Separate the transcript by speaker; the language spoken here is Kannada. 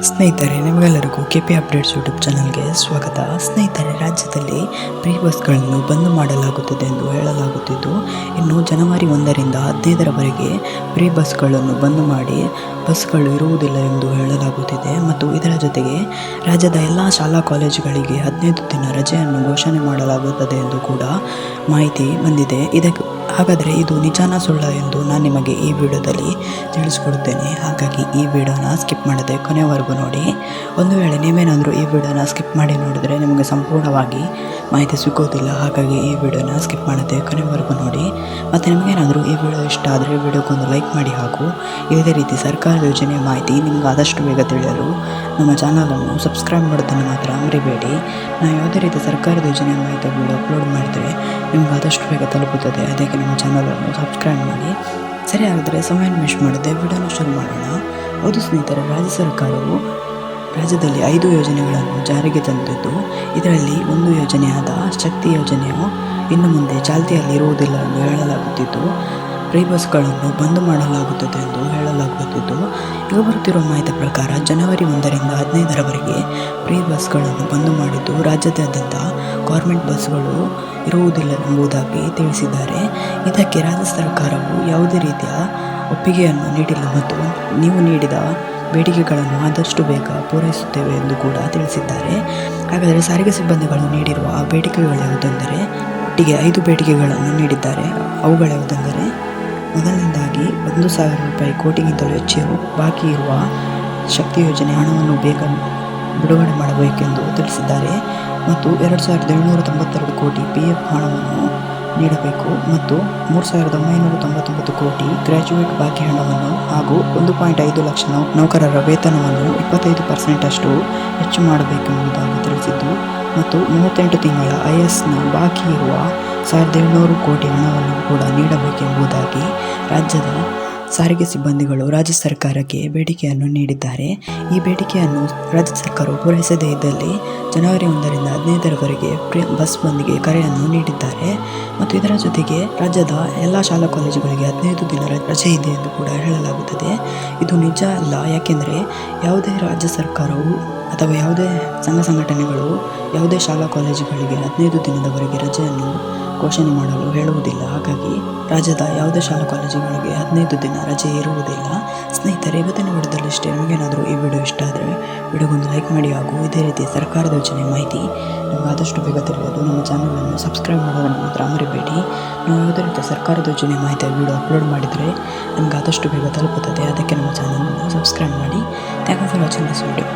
Speaker 1: ಸ್ನೇಹಿತರೆ, ನಿಮಗೆಲ್ಲರಿಗೂ ಕೆಪಿ ಅಪ್ಡೇಟ್ಸ್ ಯೂಟ್ಯೂಬ್ ಚಾನಲ್ಗೆ ಸ್ವಾಗತ. ಸ್ನೇಹಿತರೆ, ರಾಜ್ಯದಲ್ಲಿ ಪ್ರೀ ಬಸ್ಗಳನ್ನು ಬಂದ್ ಮಾಡಲಾಗುತ್ತದೆ ಎಂದು ಹೇಳಲಾಗುತ್ತಿದ್ದು, ಇನ್ನು ಜನವರಿ 1ರಿಂದ 15ರವರೆಗೆ ಪ್ರೀ ಬಸ್ಗಳನ್ನು ಬಂದ್ ಮಾಡಿ ಬಸ್ಗಳು ಇರುವುದಿಲ್ಲ ಎಂದು ಹೇಳಲಾಗುತ್ತಿದೆ. ಮತ್ತು ಇದರ ಜೊತೆಗೆ ರಾಜ್ಯದ ಎಲ್ಲ ಶಾಲಾ ಕಾಲೇಜುಗಳಿಗೆ 15 ದಿನ ರಜೆಯನ್ನು ಘೋಷಣೆ ಮಾಡಲಾಗುತ್ತದೆ ಎಂದು ಕೂಡ ಮಾಹಿತಿ ಬಂದಿದೆ. ಹಾಗಾದರೆ ಇದು ನಿಜಾನ ಸುಳ್ಳ ಎಂದು ನಾನು ನಿಮಗೆ ಈ ವಿಡಿಯೋದಲ್ಲಿ ತಿಳಿಸ್ಕೊಡುತ್ತೇನೆ. ಹಾಗಾಗಿ ಈ ವಿಡಿಯೋನ ಸ್ಕಿಪ್ ಮಾಡದೆ ಕೊನೆವರೆಗೂ ನೋಡಿ. ಒಂದು ವೇಳೆ ನೀವೇನಾದರೂ ಈ ವಿಡಿಯೋನ ಸ್ಕಿಪ್ ಮಾಡಿ ನೋಡಿದರೆ ನಿಮಗೆ ಸಂಪೂರ್ಣವಾಗಿ ಮಾಹಿತಿ ಸಿಗೋದಿಲ್ಲ. ಹಾಗಾಗಿ ಈ ವಿಡಿಯೋನ ಸ್ಕಿಪ್ ಮಾಡದೆ ಕೊನೆವರೆಗೂ ನೋಡಿ. ಮತ್ತು ನಿಮಗೇನಾದರೂ ಈ ವಿಡಿಯೋ ಇಷ್ಟ ಆದರೆ ವಿಡಿಯೋಗೊಂದು ಲೈಕ್ ಮಾಡಿ. ಹಾಗೂ ಇದೇ ರೀತಿ ಸರ್ಕಾರದ ಯೋಜನೆಯ ಮಾಹಿತಿ ನಿಮ್ಗೆ ಆದಷ್ಟು ಬೇಗ ತಿಳಿಯಲು ನಮ್ಮ ಚಾನಲನ್ನು ಸಬ್ಸ್ಕ್ರೈಬ್ ಮಾಡೋದನ್ನು ಮಾತ್ರ ಮರಿಬೇಡಿ. ನಾವು ಯಾವುದೇ ರೀತಿ ಸರ್ಕಾರದ ಯೋಜನೆಯ ಮಾಹಿತಿ ವಿಡಿಯೋ ಅಪ್ಲೋಡ್ ಮಾಡಿದರೆ ನಿಮ್ಗೆ ಆದಷ್ಟು ಬೇಗ ತಲುಪುತ್ತದೆ. ಅದಕ್ಕೆ ನಮ್ಮ ಚಾನಲನ್ನು ಸಬ್ಸ್ಕ್ರೈಬ್ ಮಾಡಿ. ಸರಿ, ಹಾಗಾದರೆ ಸಮಯ ವೇಸ್ಟ್ ಮಾಡದೆ ವಿಡಿಯೋನ ಶುರು ಮಾಡೋಣ. ಹೌದು ಸ್ನೇಹಿತರೆ, ರಾಜ್ಯ ಸರ್ಕಾರವು ರಾಜ್ಯದಲ್ಲಿ 5 ಯೋಜನೆಗಳನ್ನು ಜಾರಿಗೆ ತಂದಿದ್ದು, ಇದರಲ್ಲಿ ಒಂದು ಯೋಜನೆಯಾದ ಶಕ್ತಿ ಯೋಜನೆಯು ಇನ್ನು ಮುಂದೆ ಚಾಲ್ತಿಯಲ್ಲಿ ಇರುವುದಿಲ್ಲ ಎಂದು ಹೇಳಲಾಗುತ್ತಿದ್ದು, ಪ್ರೀ ಬಸ್ಗಳನ್ನು ಬಂದ್ ಮಾಡಲಾಗುತ್ತದೆ ಎಂದು ಹೇಳಲಾಗುತ್ತಿದ್ದು, ಈಗ ಬರುತ್ತಿರುವ ಮಾಹಿತಿ ಪ್ರಕಾರ ಜನವರಿ 1ರಿಂದ 15ರವರೆಗೆ ಪ್ರೀ ಬಸ್ಗಳನ್ನು ಬಂದ್ ಮಾಡಿದ್ದು, ರಾಜ್ಯಾದ್ಯಂತ ಗೌರ್ಮೆಂಟ್ ಬಸ್ಗಳು ಇರುವುದಿಲ್ಲ ಎಂಬುದಾಗಿ ತಿಳಿಸಿದ್ದಾರೆ. ಇದಕ್ಕೆ ರಾಜ್ಯ ಸರ್ಕಾರವು ಯಾವುದೇ ರೀತಿಯ ಒಪ್ಪಿಗೆಯನ್ನು ನೀಡಿಲ್ಲ ಮತ್ತು ನೀವು ನೀಡಿದ ಬೇಡಿಕೆಗಳನ್ನು ಆದಷ್ಟು ಬೇಗ ಪೂರೈಸುತ್ತೇವೆ ಎಂದು ಕೂಡ ತಿಳಿಸಿದ್ದಾರೆ. ಹಾಗಾದರೆ ಸಾರಿಗೆ ಸಿಬ್ಬಂದಿಗಳು ನೀಡಿರುವ ಬೇಡಿಕೆಗಳು ಯಾವುದೆಂದರೆ, ಒಟ್ಟಿಗೆ 5 ಬೇಡಿಕೆಗಳನ್ನು ನೀಡಿದ್ದಾರೆ. ಅವುಗಳ್ಯಾವುದೆಂದರೆ, ಮೊದಲನೇದಾಗಿ 1,000 ರೂಪಾಯಿ ಕೋಟಿಗಿಂತಲೂ ಹೆಚ್ಚು ಬಾಕಿ ಇರುವ ಶಕ್ತಿ ಯೋಜನೆ ಹಣವನ್ನು ಬೇಗ ಬಿಡುಗಡೆ ಮಾಡಬೇಕೆಂದು ತಿಳಿಸಿದ್ದಾರೆ. ಮತ್ತು 2,792 ಕೋಟಿ PF ಹಣವನ್ನು ನೀಡಬೇಕು ಮತ್ತು 3,999 ಕೋಟಿ ಗ್ರ್ಯಾಜುಯೇಟ್ ಬಾಕಿ ಹಣವನ್ನು ಹಾಗೂ 1.5 ಲಕ್ಷ ನೌಕರರ ವೇತನವನ್ನು 25% ಅಷ್ಟು ಹೆಚ್ಚು ಮಾಡಬೇಕೆಂಬುದಾಗಿ ತಿಳಿಸಿದ್ದು, ಮತ್ತು 38 ತಿಂಗಳ ISನ ಬಾಕಿ ಇರುವ 1,700 ಕೋಟಿ ಹಣವನ್ನು ಕೂಡ ನೀಡಬೇಕೆಂಬುದಾಗಿ ರಾಜ್ಯದ ಸಾರಿಗೆ ಸಿಬ್ಬಂದಿಗಳು ರಾಜ್ಯ ಸರ್ಕಾರಕ್ಕೆ ಬೇಡಿಕೆಯನ್ನು ನೀಡಿದ್ದಾರೆ. ಈ ಬೇಡಿಕೆಯನ್ನು ರಾಜ್ಯ ಸರ್ಕಾರವು ಪೂರೈಸದೇ ಇದ್ದಲ್ಲಿ ಜನವರಿ 1ರಿಂದ 15ರವರೆಗೆ ಬಸ್ ಬಂದ್ಗೆ ಕರೆಯನ್ನು ನೀಡಿದ್ದಾರೆ. ಮತ್ತು ಇದರ ಜೊತೆಗೆ ರಾಜ್ಯದ ಎಲ್ಲ ಶಾಲಾ ಕಾಲೇಜುಗಳಿಗೆ 15 ದಿನ ರಜೆ ಇದೆ ಎಂದು ಕೂಡ ಹೇಳಲಾಗುತ್ತದೆ. ಇದು ನಿಜ ಅಲ್ಲ. ಯಾಕೆಂದರೆ ಯಾವುದೇ ರಾಜ್ಯ ಸರ್ಕಾರವು ಅಥವಾ ಯಾವುದೇ ಸಂಘ ಸಂಘಟನೆಗಳು ಯಾವುದೇ ಶಾಲಾ ಕಾಲೇಜುಗಳಿಗೆ 15 ದಿನದವರೆಗೆ ರಜೆಯನ್ನು ಘೋಷಣೆ ಮಾಡಲು ಹೇಳುವುದಿಲ್ಲ. ಹಾಗಾಗಿ ರಾಜ್ಯದ ಯಾವುದೇ ಶಾಲಾ ಕಾಲೇಜುಗಳಿಗೆ 15 ದಿನ ರಜೆ ಇರುವುದಿಲ್ಲ. ಸ್ನೇಹಿತರೆ, ಇವತ್ತಿನ ವಿಡಿಯೋದಲ್ಲಿ ಇಷ್ಟೇ. ನಿಮಗೇನಾದರೂ ಈ ವಿಡಿಯೋ ಇಷ್ಟ ಆದರೆ ವಿಡಿಯೋಗೊಂದು ಲೈಕ್ ಮಾಡಿ. ಹಾಗೂ ಇದೇ ರೀತಿ ಸರ್ಕಾರದ ಯೋಜನೆ ಮಾಹಿತಿ ನಿಮಗೆ ಆದಷ್ಟು ಬೇಗ ತಿಳಿಯಲು ನಮ್ಮ ಚಾನಲನ್ನು ಸಬ್ಸ್ಕ್ರೈಬ್ ಮಾಡೋದನ್ನು ಮಾತ್ರ ಮರಿಬೇಡಿ. ನಾವು ಯಾವುದೇ ರೀತಿ ಸರ್ಕಾರದ ಯೋಜನೆ ಮಾಹಿತಿ ವಿಡಿಯೋ ಅಪ್ಲೋಡ್ ಮಾಡಿದರೆ ನಿಮಗೆ ಆದಷ್ಟು ಬೇಗ ತಲುಪುತ್ತದೆ. ಅದಕ್ಕೆ ನಮ್ಮ ಚಾನಲನ್ನು ಸಬ್ಸ್ಕ್ರೈಬ್ ಮಾಡಿ. Thank you for watching this video.